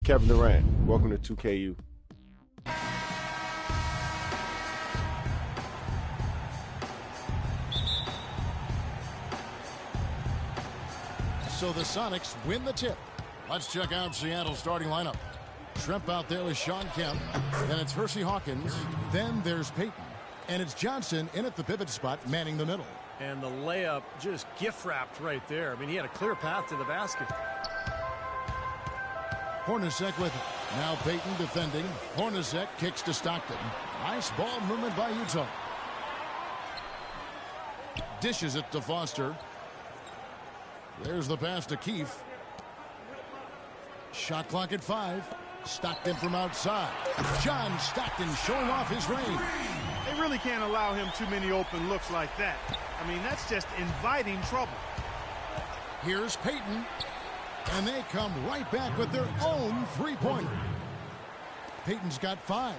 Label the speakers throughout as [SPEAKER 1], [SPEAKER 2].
[SPEAKER 1] Kevin Durant. Welcome to 2KU.
[SPEAKER 2] So the Sonics win the tip. Let's check out Seattle's starting lineup. Shrimp out there with Sean Kemp. Then it's Hersey Hawkins. Then there's Payton. And it's Johnson in at the pivot spot, manning the middle.
[SPEAKER 3] And the layup just gift-wrapped right there. I mean, he had a clear path to the basket.
[SPEAKER 2] Hornacek with it. Now Payton defending. Hornacek kicks to Stockton. Nice ball movement by Utah. Dishes it to Foster. There's the pass to Keefe. Shot clock at 5. Stockton from outside. John Stockton showing off his range.
[SPEAKER 4] They really can't allow him too many open looks like that. I mean, that's just inviting trouble.
[SPEAKER 2] Here's Payton. And they come right back with their own three-pointer. Payton's got 5.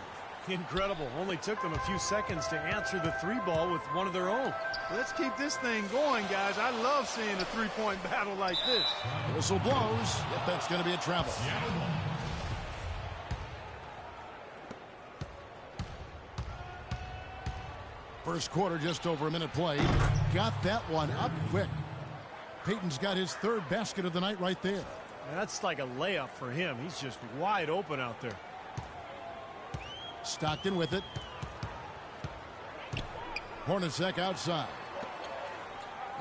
[SPEAKER 3] Incredible. Only took them a few seconds to answer the three ball with one of their own.
[SPEAKER 4] Let's keep this thing going, guys. I love seeing a three-point battle like this.
[SPEAKER 2] Whistle blows. Yep, that's going to be a travel. First quarter, just over a minute played. Got that one up quick. Payton's got his 3rd basket of the night right there.
[SPEAKER 3] That's like a layup for him. He's just wide open out there.
[SPEAKER 2] Stockton with it. Hornacek outside.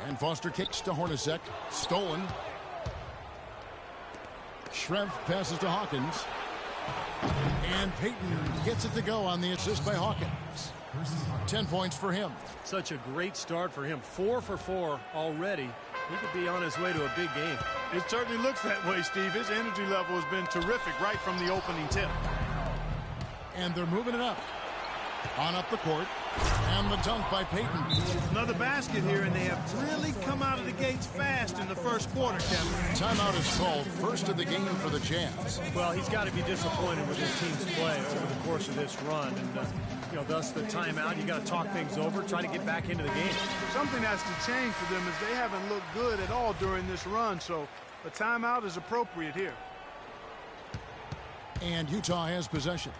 [SPEAKER 2] And Foster kicks to Hornacek. Stolen. Schrempf passes to Hawkins. And Payton gets it to go on the assist by Hawkins. 10 points for him.
[SPEAKER 3] Such a great start for him. 4 for 4 already. He could be on his way to a big game.
[SPEAKER 4] It certainly looks that way, Steve. His energy level has been terrific right from the opening tip.
[SPEAKER 2] And they're moving it up. On up the court. And the dunk by Payton.
[SPEAKER 4] Another basket here, and they have really come out of the gates fast in the first quarter, Kevin.
[SPEAKER 2] Timeout is called. First of the game for the Jazz.
[SPEAKER 3] Well, he's got to be disappointed with his team's play over the course of this run. And, thus the timeout. You got to talk things over, try to get back into the game.
[SPEAKER 4] Something has to change for them as they haven't looked good at all during this run. So a timeout is appropriate here.
[SPEAKER 2] And Utah has possession.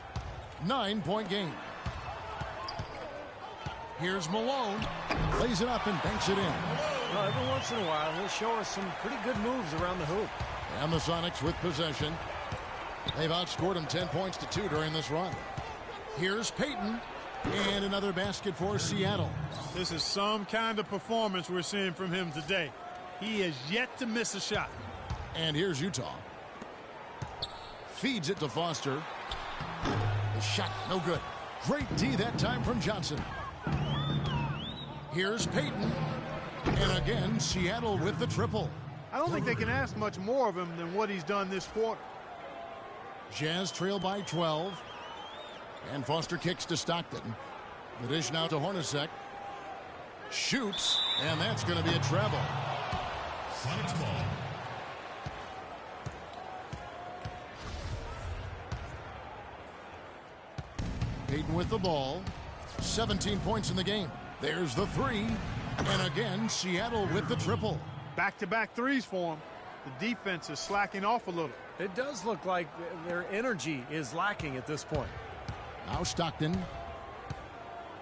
[SPEAKER 2] 9-point game. Here's Malone. Lays it up and banks it in.
[SPEAKER 3] Well, every once in a while, he'll show us some pretty good moves around the hoop.
[SPEAKER 2] And the Sonics with possession. They've outscored them 10 points to 2 during this run. Here's Payton. And another basket for Seattle.
[SPEAKER 4] This is some kind of performance we're seeing from him today. He has yet to miss a shot.
[SPEAKER 2] And here's Utah. Feeds it to Foster. The shot, no good. Great D that time from Johnson. Here's Payton. And again, Seattle with the triple.
[SPEAKER 4] I don't think they can ask much more of him than what he's done this quarter.
[SPEAKER 2] Jazz trail by 12. And Foster kicks to Stockton. The dish now to Hornacek. Shoots. And that's going to be a travel.
[SPEAKER 5] Sonics ball.
[SPEAKER 2] Payton with the ball. 17 points in the game. There's the 3. And again, Seattle with the triple.
[SPEAKER 4] Back-to-back threes for him. The defense is slacking off a little.
[SPEAKER 3] It does look like their energy is lacking at this point.
[SPEAKER 2] Now Stockton.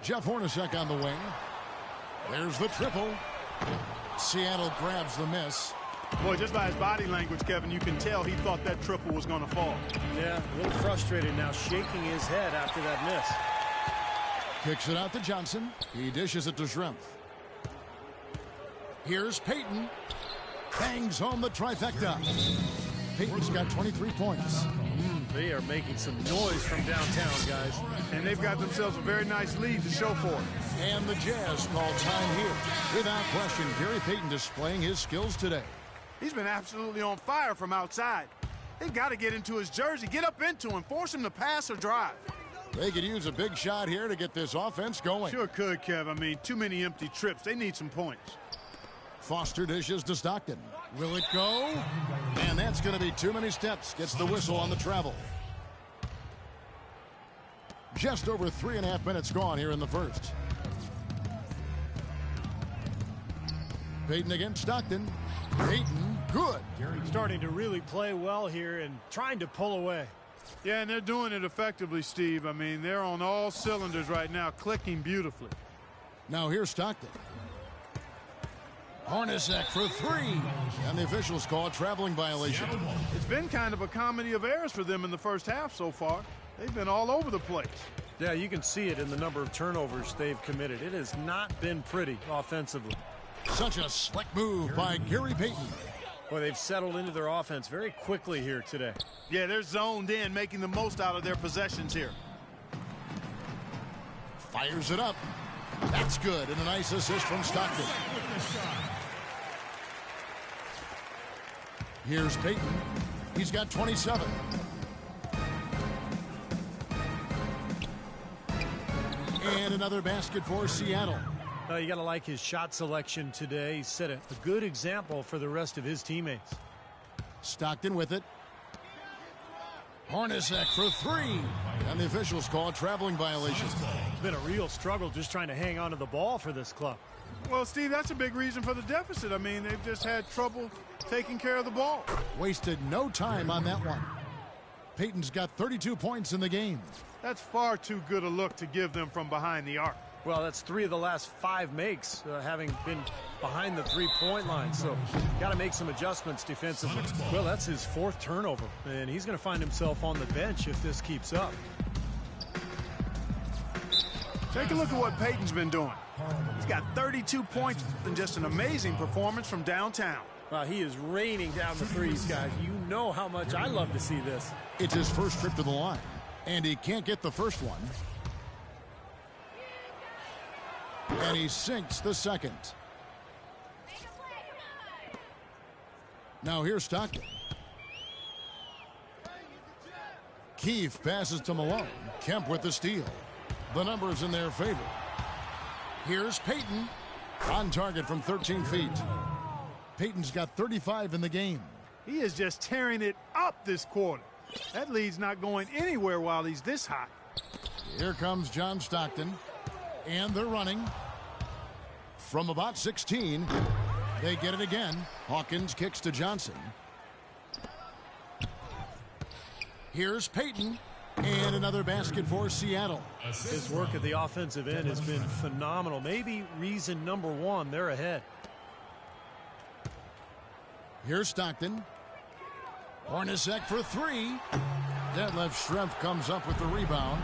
[SPEAKER 2] Jeff Hornacek on the wing. There's the triple. Seattle grabs the miss.
[SPEAKER 4] Boy, just by his body language, Kevin, you can tell he thought that triple was going to fall.
[SPEAKER 3] Yeah, a little frustrated now, shaking his head after that miss.
[SPEAKER 2] Kicks it out to Johnson. He dishes it to Schrempf. Here's Payton. Bangs home the trifecta. Payton's got 23 points.
[SPEAKER 3] They are making some noise from downtown, guys.
[SPEAKER 4] And they've got themselves a very nice lead to show for it.
[SPEAKER 2] And the Jazz call time here. Without question, Gary Payton displaying his skills today.
[SPEAKER 4] He's been absolutely on fire from outside. They've got to get into his jersey, get up into him, force him to pass or drive.
[SPEAKER 2] They could use a big shot here to get this offense going.
[SPEAKER 4] Sure could, Kev. I mean, too many empty trips. They need some points.
[SPEAKER 2] Foster dishes to Stockton. Will it go? And that's going to be too many steps. Gets the whistle on the travel. Just over 3.5 minutes gone here in the first. Payton against Stockton. Payton, good.
[SPEAKER 3] Starting to really play well here and trying to pull away.
[SPEAKER 4] Yeah, and they're doing it effectively, Steve. I mean, they're on all cylinders right now, clicking beautifully.
[SPEAKER 2] Now here's Stockton. Hornacek for three. And the officials call a traveling violation.
[SPEAKER 4] It's been kind of a comedy of errors for them in the first half so far. They've been all over the place.
[SPEAKER 3] Yeah, you can see it in the number of turnovers they've committed. It has not been pretty offensively.
[SPEAKER 2] Such a slick move by Gary Payton.
[SPEAKER 3] Boy, they've settled into their offense very quickly here today.
[SPEAKER 4] Yeah, they're zoned in, making the most out of their possessions here.
[SPEAKER 2] Fires it up. That's good, and a nice assist from Stockton. Here's Payton. He's got 27. And another basket for Seattle.
[SPEAKER 3] You got to like his shot selection today. He set a good example for the rest of his teammates.
[SPEAKER 2] Stockton with it. Hornacek for three. And the officials call a traveling violation.
[SPEAKER 3] It's been a real struggle just trying to hang on to the ball for this club.
[SPEAKER 4] Well, Steve, that's a big reason for the deficit. I mean, they've just had trouble taking care of the ball.
[SPEAKER 2] Wasted no time on that one. Payton's got 32 points in the game.
[SPEAKER 4] That's far too good a look to give them from behind the arc.
[SPEAKER 3] Well, that's 3 of the last 5 makes, having been behind the three-point line. So, got to make some adjustments defensively. Well, that's his 4th turnover, and he's going to find himself on the bench if this keeps up.
[SPEAKER 4] Take a look at what Payton's been doing. He's got 32 points and just an amazing performance from downtown.
[SPEAKER 3] Wow, he is raining down the threes, guys. You know how much I love to see this.
[SPEAKER 2] It's his first trip to the line, and he can't get the first one. And he sinks the second. Now here's Stockton. Keefe passes to Malone. Kemp with the steal. The numbers in their favor. Here's Payton. On target from 13 feet. Payton's got 35 in the game.
[SPEAKER 4] He is just tearing it up this quarter. That lead's not going anywhere while he's this hot.
[SPEAKER 2] Here comes John Stockton. And they're running. From about 16, they get it again. Hawkins kicks to Johnson. Here's Payton. And another basket for Seattle.
[SPEAKER 3] His work at the offensive end has been phenomenal. Maybe reason number 1, they're ahead.
[SPEAKER 2] Here's Stockton. Hornacek for three. Detlef Schrempf comes up with the rebound.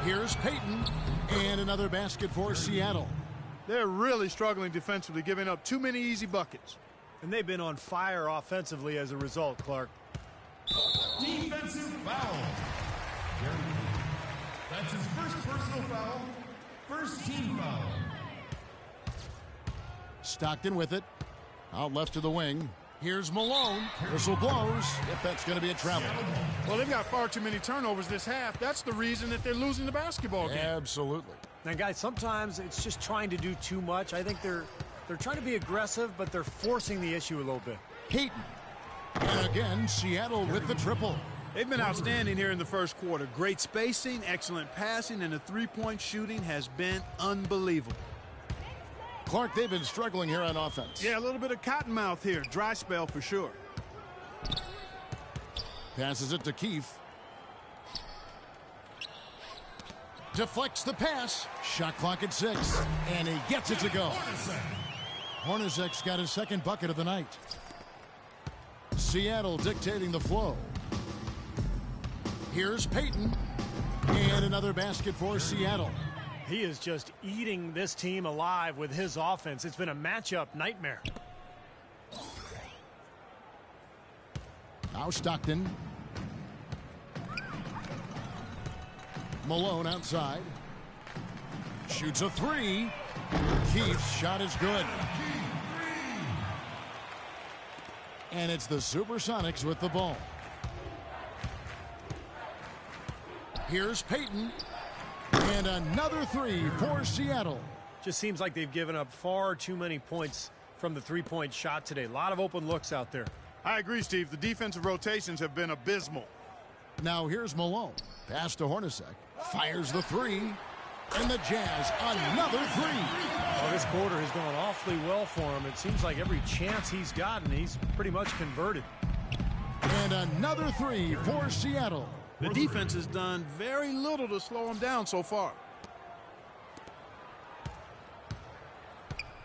[SPEAKER 2] Here's Payton. And another basket for Seattle.
[SPEAKER 4] They're really struggling defensively, giving up too many easy buckets.
[SPEAKER 3] And they've been on fire offensively as a result, Clark.
[SPEAKER 5] Defensive foul. That's his first personal foul. First team foul.
[SPEAKER 2] Stockton with it. Out left to the wing. Here's Malone. Whistle blows. If that's going to be a travel.
[SPEAKER 4] Well, they've got far too many turnovers this half. That's the reason that they're losing the basketball game.
[SPEAKER 2] Absolutely.
[SPEAKER 3] Now, guys, sometimes it's just trying to do too much. I think they're trying to be aggressive, but they're forcing the issue a little bit.
[SPEAKER 2] Payton. And again, Seattle with the triple.
[SPEAKER 4] They've been outstanding here in the first quarter. Great spacing, excellent passing, and the three-point shooting has been unbelievable.
[SPEAKER 2] Clark, they've been struggling here on offense.
[SPEAKER 4] Yeah, a little bit of cottonmouth here. Dry spell for sure.
[SPEAKER 2] Passes it to Keefe. Deflects the pass. Shot clock at 6. And he gets it to go. Hornacek's got his second bucket of the night. Seattle dictating the flow. Here's Payton. And another basket for Seattle.
[SPEAKER 3] He is just eating this team alive with his offense. It's been a matchup nightmare.
[SPEAKER 2] Now Stockton. Malone outside. Shoots a three. Keefe's shot is good. And it's the Supersonics with the ball. Here's Payton. And another three for Seattle.
[SPEAKER 3] Just seems like they've given up far too many points from the three-point shot today. A lot of open looks out there.
[SPEAKER 4] I agree, Steve. The defensive rotations have been abysmal.
[SPEAKER 2] Now here's Malone. Pass to Hornacek. Fires the three. And the Jazz, another three.
[SPEAKER 3] Well, this quarter has gone awfully well for him. It seems like every chance he's gotten, he's pretty much converted.
[SPEAKER 2] And another three for Seattle.
[SPEAKER 4] The defense has done very little to slow them down so far.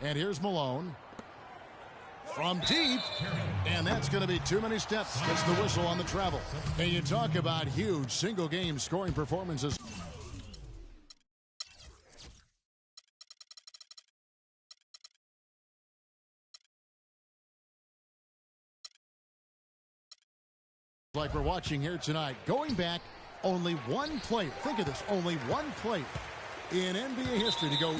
[SPEAKER 2] And here's Malone. From deep, and that's going to be too many steps. Gets the whistle on the travel. And you talk about huge single-game scoring performances. Like we're watching here tonight. Going back, only one player. Think of this, only one player in NBA history to go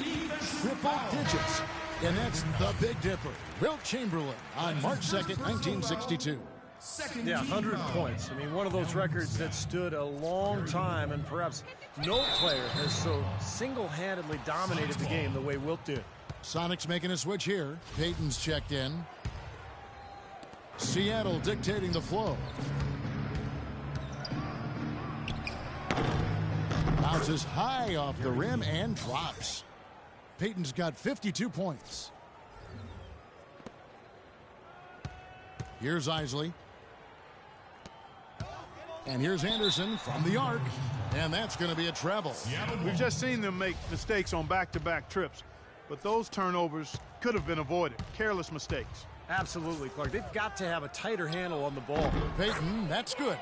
[SPEAKER 2] triple digits. And that's the Big Dipper, Wilt Chamberlain, on March 2nd, 1962.
[SPEAKER 3] Yeah, 100 points. I mean, one of those records that stood a long time, and perhaps no player has so single-handedly dominated the game the way Wilt did.
[SPEAKER 2] Sonics making a switch here. Payton's checked in. Seattle dictating the flow. Bounces high off the rim and drops. Payton's got 52 points. Here's Isley. And here's Anderson from the arc. And that's going to be a treble.
[SPEAKER 4] We've just seen them make mistakes on back-to-back trips. But those turnovers could have been avoided. Careless mistakes.
[SPEAKER 3] Absolutely, Clark. They've got to have a tighter handle on the ball.
[SPEAKER 2] Payton, that's good.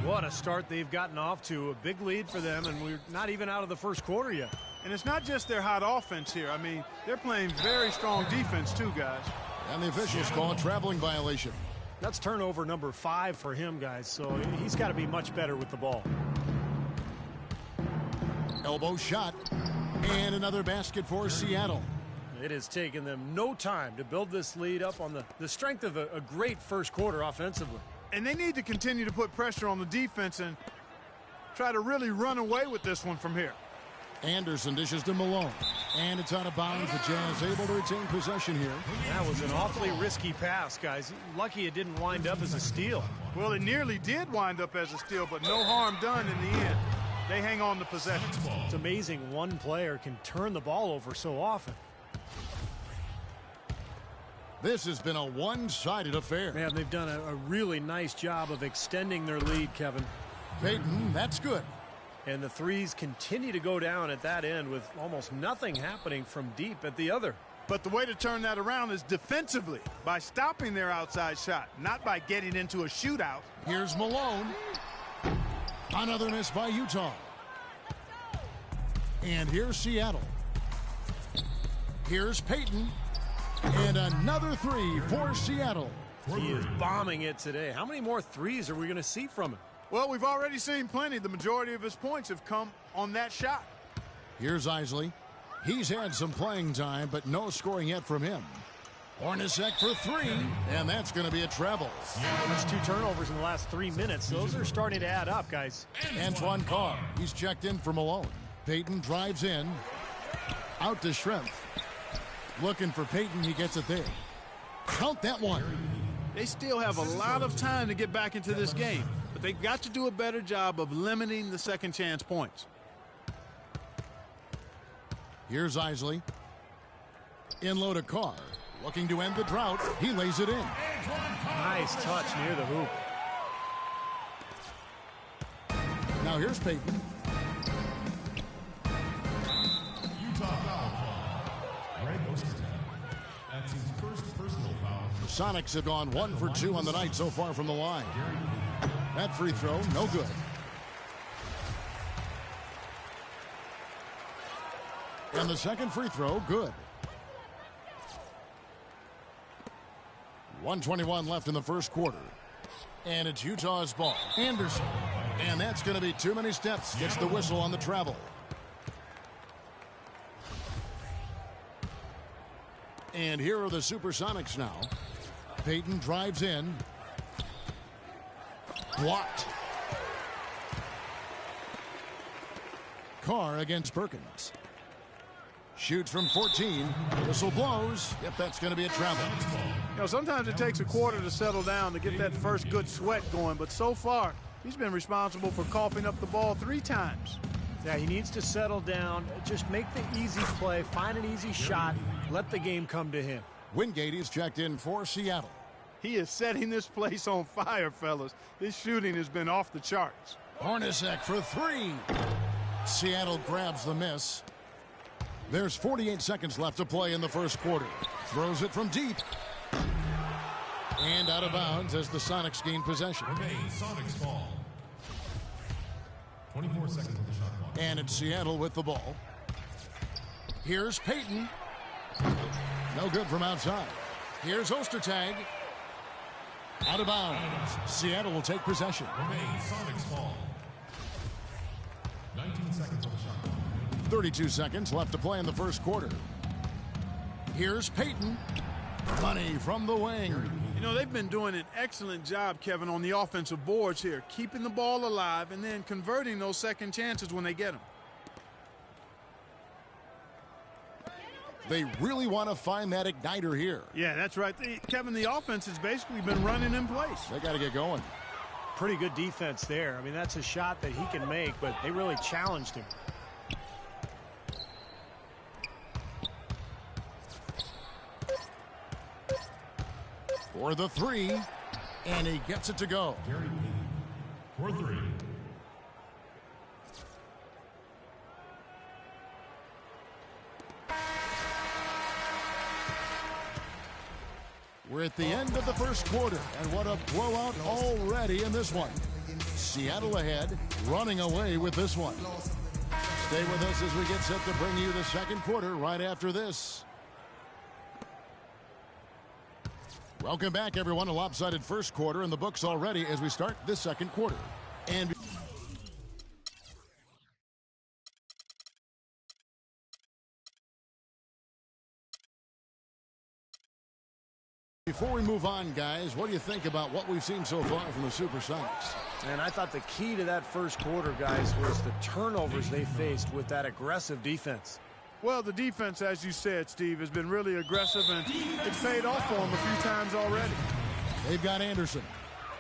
[SPEAKER 3] What a start they've gotten off to. A big lead for them, and we're not even out of the first quarter yet.
[SPEAKER 4] And it's not just their hot offense here. I mean, they're playing very strong defense too, guys.
[SPEAKER 2] And the officials call a traveling violation.
[SPEAKER 3] That's turnover number 5 for him, guys, so he's got to be much better with the ball.
[SPEAKER 2] Elbow shot. And another basket for Seattle.
[SPEAKER 3] It has taken them no time to build this lead up on the strength of a great first quarter offensively.
[SPEAKER 4] And they need to continue to put pressure on the defense and try to really run away with this one from here.
[SPEAKER 2] Anderson dishes to Malone. And it's out of bounds. The Jazz able to retain possession here.
[SPEAKER 3] That was an awfully risky pass, guys. Lucky it didn't wind up as a steal.
[SPEAKER 4] Well, it nearly did wind up as a steal, but no harm done in the end. They hang on to possession.
[SPEAKER 3] It's amazing one player can turn the ball over so often.
[SPEAKER 2] This has been a one-sided affair.
[SPEAKER 3] Man, they've done a really nice job of extending their lead, Kevin.
[SPEAKER 2] Payton, that's good.
[SPEAKER 3] And the threes continue to go down at that end with almost nothing happening from deep at the other.
[SPEAKER 4] But the way to turn that around is defensively, by stopping their outside shot, not by getting into a shootout.
[SPEAKER 2] Here's Malone. Another miss by Utah. And here's Seattle. Here's Payton. And another three for Seattle.
[SPEAKER 3] He is bombing it today. How many more threes are we going to see from him?
[SPEAKER 4] Well, we've already seen plenty. The majority of his points have come on that shot.
[SPEAKER 2] Here's Isley. He's had some playing time, but no scoring yet from him. Hornacek for three, and that's going to be a treble.
[SPEAKER 3] That's 2 turnovers in the last 3 minutes. Those are starting to add up, guys.
[SPEAKER 2] Antoine Carr, he's checked in for Malone. Payton drives in. Out to Schrempf. Looking for Payton, he gets it there. Count that one.
[SPEAKER 4] They still have a lot of time to get back into this game, but they've got to do a better job of limiting the second chance points.
[SPEAKER 2] Here's Isley. In low to Carr. Looking to end the drought. He lays it in.
[SPEAKER 3] Nice touch near the hoop.
[SPEAKER 2] Now here's Payton.
[SPEAKER 5] Utah foul call. Greg Ostertag. That's his first personal foul.
[SPEAKER 2] The Sonics have gone 1 for 2 on the night so far from the line. That free throw, no good. And the second free throw, good. 1:21 left in the first quarter. And it's Utah's ball. Anderson. And that's going to be too many steps. Gets the whistle on the travel. And here are the Supersonics now. Payton drives in. Blocked. Carr against Perkins. Shoots from 14. Whistle blows. Yep, that's going to be a travel.
[SPEAKER 4] You know, sometimes it takes a quarter to settle down to get that first good sweat going, but so far, he's been responsible for coughing up the ball 3 times.
[SPEAKER 3] Yeah, he needs to settle down, just make the easy play, find an easy shot, let the game come to him.
[SPEAKER 2] Wingate is checked in for Seattle.
[SPEAKER 4] He is setting this place on fire, fellas. His shooting has been off the charts.
[SPEAKER 2] Hornacek for three. Seattle grabs the miss. There's 48 seconds left to play in the first quarter. Throws it from deep. And out of bounds as the Sonics gain possession.
[SPEAKER 5] Remain Sonics ball. 24 seconds on the shot clock.
[SPEAKER 2] And it's Seattle with the ball. Here's Payton. No good from outside. Here's Ostertag. Out of bounds. Seattle will take possession.
[SPEAKER 5] Remain Sonics ball. 19 seconds on the shot clock.
[SPEAKER 2] 32 seconds left to play in the first quarter. Here's Payton. Money from the wing.
[SPEAKER 4] You know, they've been doing an excellent job, Kevin, on the offensive boards here, keeping the ball alive and then converting those second chances when they get them.
[SPEAKER 2] They really want to find that igniter here.
[SPEAKER 4] Yeah, that's right. Kevin, the offense has basically been running in place.
[SPEAKER 2] They got to get going.
[SPEAKER 3] Pretty good defense there. I mean, that's a shot that he can make, but they really challenged him.
[SPEAKER 2] For the three, and he gets it to go.
[SPEAKER 5] Gary Payton for three.
[SPEAKER 2] We're at the end of the first quarter, and what a blowout already in this one. Seattle ahead, running away with this one. Stay with us as we get set to bring you the second quarter right after this. Welcome back, everyone. A lopsided first quarter in the books already as we start this second quarter. And before we move on, guys, what do you think about what we've seen so far from the Supersonics?
[SPEAKER 3] And I thought the key to that first quarter, guys, was the turnovers they faced with that aggressive defense.
[SPEAKER 4] Well, the defense, as you said, Steve, has been really aggressive, and it's paid off for them a few times already.
[SPEAKER 2] They've got Anderson.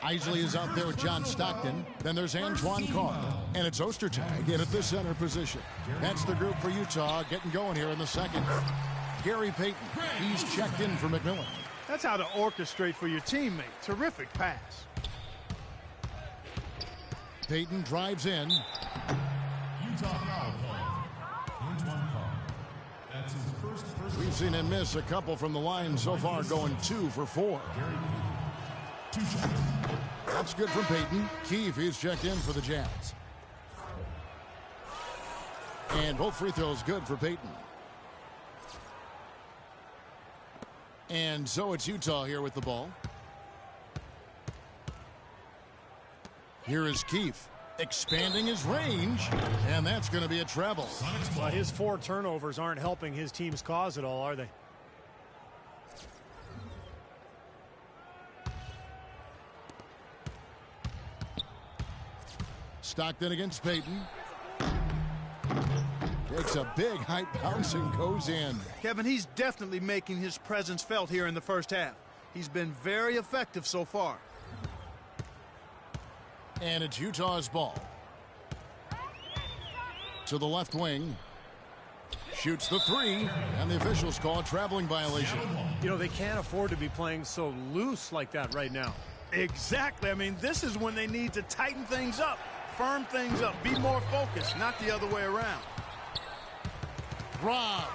[SPEAKER 2] Isley is out there with John Stockton. Then there's Antoine Carr. And it's Ostertag in at the center position. That's the group for Utah getting going here in the second. Gary Payton, he's checked in for McMillan.
[SPEAKER 4] That's how to orchestrate for your teammate. Terrific pass.
[SPEAKER 2] Payton drives in.
[SPEAKER 5] Utah foul call. Antoine Carr. That's his first personal.
[SPEAKER 2] We've seen him miss a couple from the line so far, going 2 for 4.
[SPEAKER 5] Gary Payton. 2 shots.
[SPEAKER 2] That's good from Payton. Keefe, he's checked in for the Jazz. And both free throws good for Payton. And so it's Utah here with the ball. Here is Keefe, expanding his range, and that's going to be a treble.
[SPEAKER 3] Well, his 4 turnovers aren't helping his team's cause at all, are they?
[SPEAKER 2] Stockton against Payton. Takes a big high bounce and goes in.
[SPEAKER 4] Kevin, he's definitely making his presence felt here in the first half. He's been very effective so far.
[SPEAKER 2] And it's Utah's ball. To the left wing. Shoots the 3, and the officials call a traveling violation.
[SPEAKER 3] You know, they can't afford to be playing so loose like that right now.
[SPEAKER 4] Exactly. I mean, this is when they need to tighten things up, firm things up, be more focused, not the other way around.
[SPEAKER 2] Rob.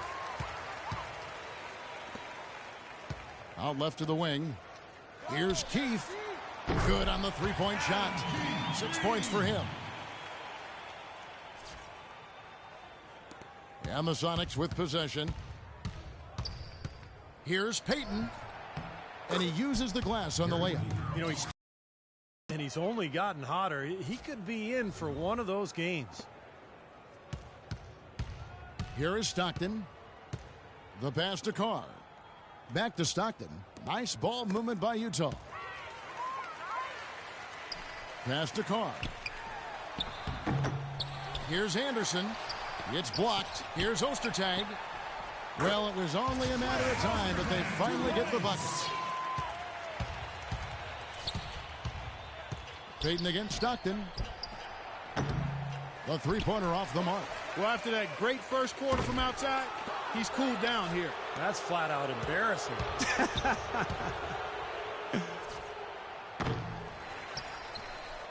[SPEAKER 2] Out left to the wing. Here's Keefe. Good on the three-point shot. 6 points for him. And the Sonics with possession. Here's Payton. And he uses the glass on the layup.
[SPEAKER 3] You know, he's only gotten hotter. He could be in for one of those games.
[SPEAKER 2] Here is Stockton. The pass to Carr. Back to Stockton. Nice ball movement by Utah. Pass to Carr. Here's Anderson. It's blocked. Here's Ostertag. Well, it was only a matter of time, but they finally get the buckets. Payton against Stockton. The three-pointer off the mark.
[SPEAKER 4] Well, after that great first quarter from outside, he's cooled down here.
[SPEAKER 3] That's flat out embarrassing.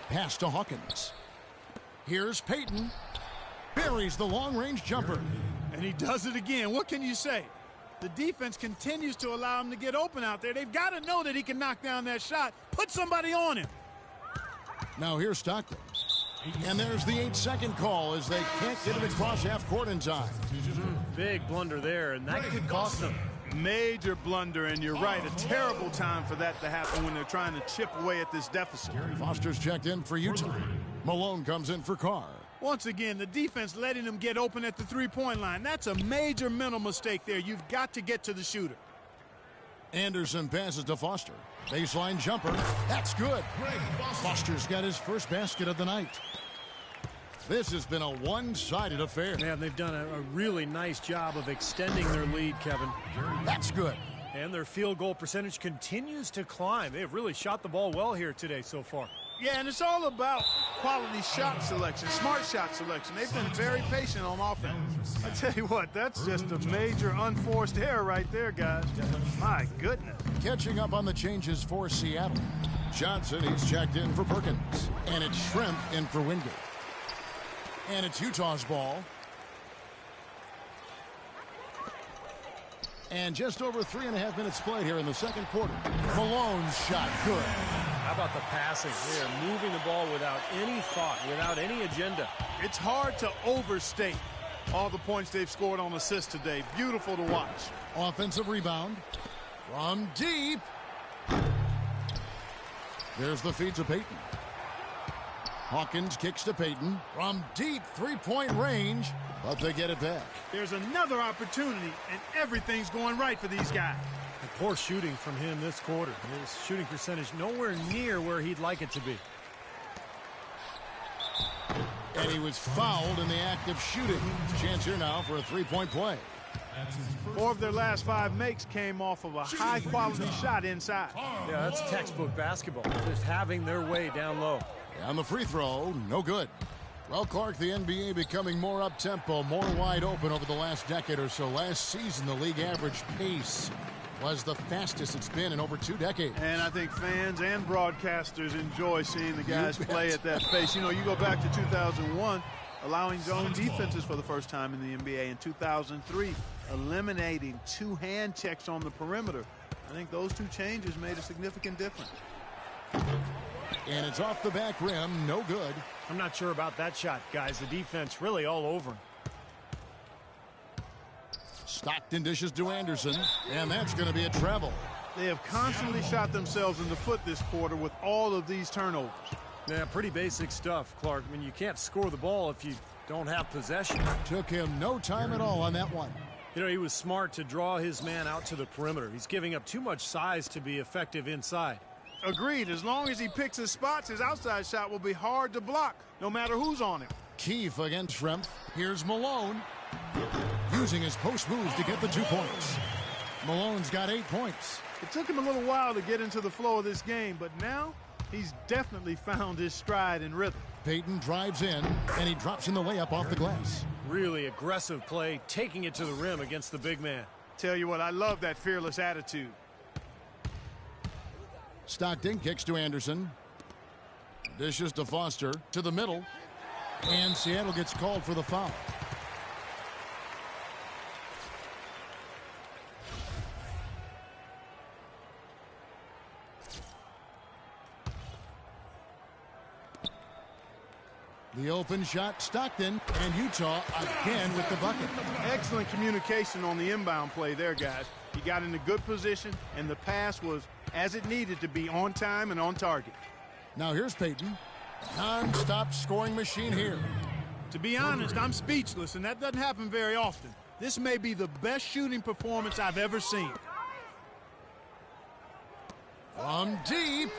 [SPEAKER 2] Pass to Hawkins. Here's Payton. Buries the long-range jumper.
[SPEAKER 4] And he does it again. What can you say? The defense continues to allow him to get open out there. They've got to know that he can knock down that shot. Put somebody on him.
[SPEAKER 2] Now here's Stockton. And there's the 8-second call as they can't get it across half court in time.
[SPEAKER 3] Big blunder there, and that could cost them.
[SPEAKER 4] Major blunder, and you're right. A terrible time for that to happen when they're trying to chip away at this deficit.
[SPEAKER 2] Foster's checked in for Utah. Malone comes in for Carr.
[SPEAKER 4] Once again, the defense letting them get open at the three-point line. That's a major mental mistake there. You've got to get to the shooter.
[SPEAKER 2] Anderson passes to Foster. Baseline jumper. That's good. Foster's got his first basket of the night. This has been a one-sided affair.
[SPEAKER 3] Man, they've done a really nice job of extending their lead, Kevin.
[SPEAKER 2] That's good.
[SPEAKER 3] And their field goal percentage continues to climb. They've really shot the ball well here today so far.
[SPEAKER 4] Yeah, and it's all about quality shot selection, smart shot selection. They've been very patient on offense. I tell you what, that's just a major unforced error right there, guys. My goodness.
[SPEAKER 2] Catching up on the changes for Seattle. Johnson, he's checked in for Perkins. And it's Shrimp in for Wingate. And it's Utah's ball. And just over 3.5 minutes played here in the second quarter. Malone's shot good.
[SPEAKER 3] How about the passing? They are moving the ball without any thought, without any agenda.
[SPEAKER 4] It's hard to overstate all the points they've scored on assists today. Beautiful to watch.
[SPEAKER 2] Offensive rebound from deep. There's the feed to Payton. Hawkins kicks to Payton from deep three-point range, but they get it back.
[SPEAKER 4] There's another opportunity, and everything's going right for these guys.
[SPEAKER 3] And poor shooting from him this quarter. His shooting percentage nowhere near where he'd like it to be.
[SPEAKER 2] And he was fouled in the act of shooting. Chance here now for a three-point play.
[SPEAKER 4] 4 of their last 5 makes came off of a high-quality shot inside.
[SPEAKER 3] Yeah, that's textbook basketball. Just having their way down low.
[SPEAKER 2] And the free throw, no good. Well, Clark, the NBA becoming more up-tempo, more wide open over the last decade or so. Last season, the league average pace was the fastest it's been in over 2 decades.
[SPEAKER 4] And I think fans and broadcasters enjoy seeing the guys play at that pace. You know, you go back to 2001, allowing zone defenses for the first time in the NBA. In 2003, eliminating 2 hand checks on the perimeter. I think those 2 changes made a significant difference.
[SPEAKER 2] And it's off the back rim, no good.
[SPEAKER 3] I'm not sure about that shot, guys. The defense really all over him.
[SPEAKER 2] Stockton dishes to Anderson, and that's going to be a travel.
[SPEAKER 4] They have constantly shot themselves in the foot this quarter with all of these turnovers.
[SPEAKER 3] Yeah, pretty basic stuff, Clark. I mean, you can't score the ball if you don't have possession.
[SPEAKER 2] Took him no time at all on that one.
[SPEAKER 3] You know, he was smart to draw his man out to the perimeter. He's giving up too much size to be effective inside.
[SPEAKER 4] Agreed. As long as he picks his spots, his outside shot will be hard to block, no matter who's on him.
[SPEAKER 2] Keefe against Shrimp. Here's Malone. Using his post moves to get the 2 points. Malone's got 8 points.
[SPEAKER 4] It took him a little while to get into the flow of this game, but now he's definitely found his stride and rhythm.
[SPEAKER 2] Payton drives in, and he drops in the layup off the glass.
[SPEAKER 3] Really aggressive play, taking it to the rim against the big man.
[SPEAKER 4] Tell you what, I love that fearless attitude.
[SPEAKER 2] Stockton kicks to Anderson. Dishes to Foster to the middle. And Seattle gets called for the foul. The open shot, Stockton, and Utah again with the bucket.
[SPEAKER 4] Excellent communication on the inbound play there, guys. He got in a good position, and the pass was as it needed to be, on time and on target.
[SPEAKER 2] Now here's Payton. Non-stop scoring machine here.
[SPEAKER 4] To be honest, I'm speechless, and that doesn't happen very often. This may be the best shooting performance I've ever seen.
[SPEAKER 2] From deep.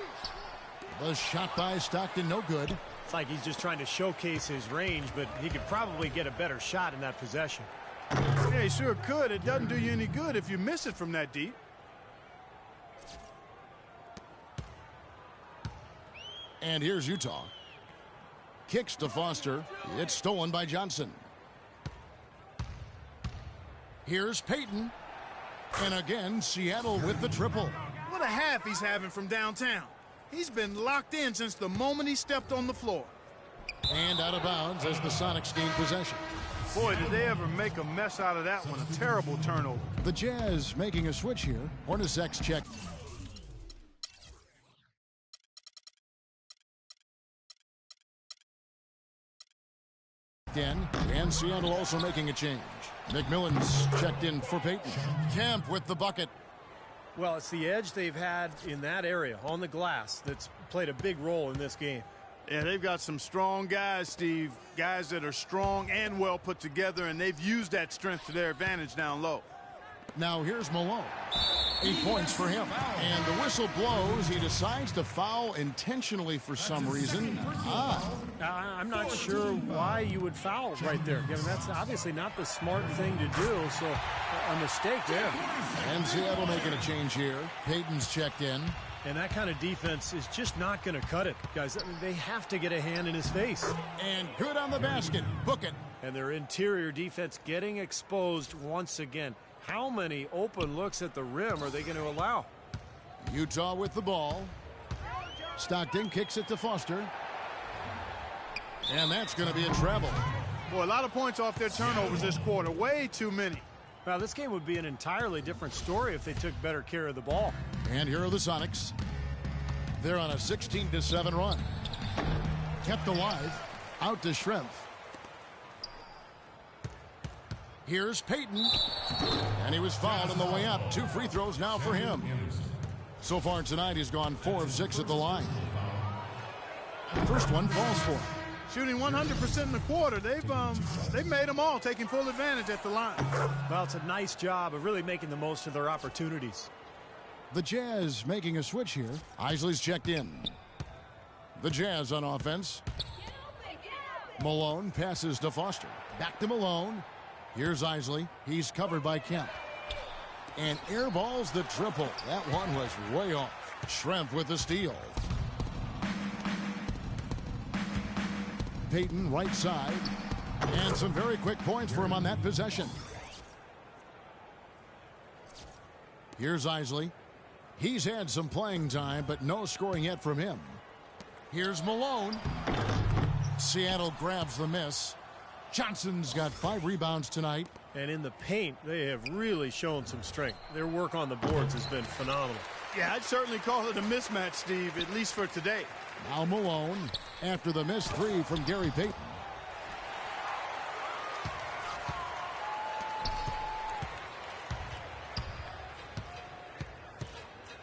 [SPEAKER 2] The shot by Stockton, no good.
[SPEAKER 3] It's like he's just trying to showcase his range, but he could probably get a better shot in that possession.
[SPEAKER 4] Yeah, he sure could. It doesn't do you any good if you miss it from that deep.
[SPEAKER 2] And here's Utah. Kicks to Foster. It's stolen by Johnson. Here's Payton. And again, Seattle with the triple.
[SPEAKER 4] What a half he's having from downtown. He's been locked in since the moment he stepped on the floor.
[SPEAKER 2] And out of bounds as the Sonics gain possession.
[SPEAKER 4] Boy, did they ever make a mess out of that one. A terrible turnover.
[SPEAKER 2] The Jazz making a switch here. Hornacek's check. And Seattle also making a change. McMillan's checked in for Payton. Kemp with the bucket.
[SPEAKER 3] Well, it's the edge they've had in that area on the glass that's played a big role in this game.
[SPEAKER 4] Yeah, they've got some strong guys, Steve. Guys that are strong and well put together, and they've used that strength to their advantage down low.
[SPEAKER 2] Now here's Malone. 8 points for him. And the whistle blows. He decides to foul intentionally for some reason.
[SPEAKER 3] I'm not sure why you would foul right there. I mean, that's obviously not the smart thing to do, so a mistake there.
[SPEAKER 2] And Seattle making a change here. Payton's checked in.
[SPEAKER 3] And that kind of defense is just not going to cut it, guys. I mean, they have to get a hand in his face.
[SPEAKER 2] And good on the basket. Book it.
[SPEAKER 3] And their interior defense getting exposed once again. How many open looks at the rim are they going to allow?
[SPEAKER 2] Utah with the ball. Stockton kicks it to Foster. And that's going to be a travel.
[SPEAKER 4] Boy, a lot of points off their turnovers this quarter. Way too many.
[SPEAKER 3] Well, this game would be an entirely different story if they took better care of the ball.
[SPEAKER 2] And here are the Sonics. They're on a 16-7 run. Kept alive. Out to Schrempf. Here's Payton. And he was fouled on the way up. 2 free throws now for him. So far tonight, he's gone 4 of 6 at the line. First one falls for him.
[SPEAKER 4] Shooting 100% in the quarter. They've made them all, taking full advantage at the line.
[SPEAKER 3] Well, it's a nice job of really making the most of their opportunities.
[SPEAKER 2] The Jazz making a switch here. Isley's checked in. The Jazz on offense. Malone passes to Foster. Back to Malone. Here's Isley. He's covered by Kemp. And airballs the triple. That one was way off. Schrempf with the steal. Payton right side. And some very quick points for him on that possession. Here's Isley. He's had some playing time, but no scoring yet from him. Here's Malone. Seattle grabs the miss. Johnson's got 5 rebounds tonight.
[SPEAKER 3] And in the paint, they have really shown some strength. Their work on the boards has been phenomenal.
[SPEAKER 4] Yeah, I'd certainly call it a mismatch, Steve, at least for today.
[SPEAKER 2] Now Malone after the missed 3 from Gary Payton.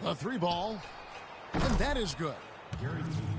[SPEAKER 2] The 3 ball. And that is good.
[SPEAKER 5] Gary Payton.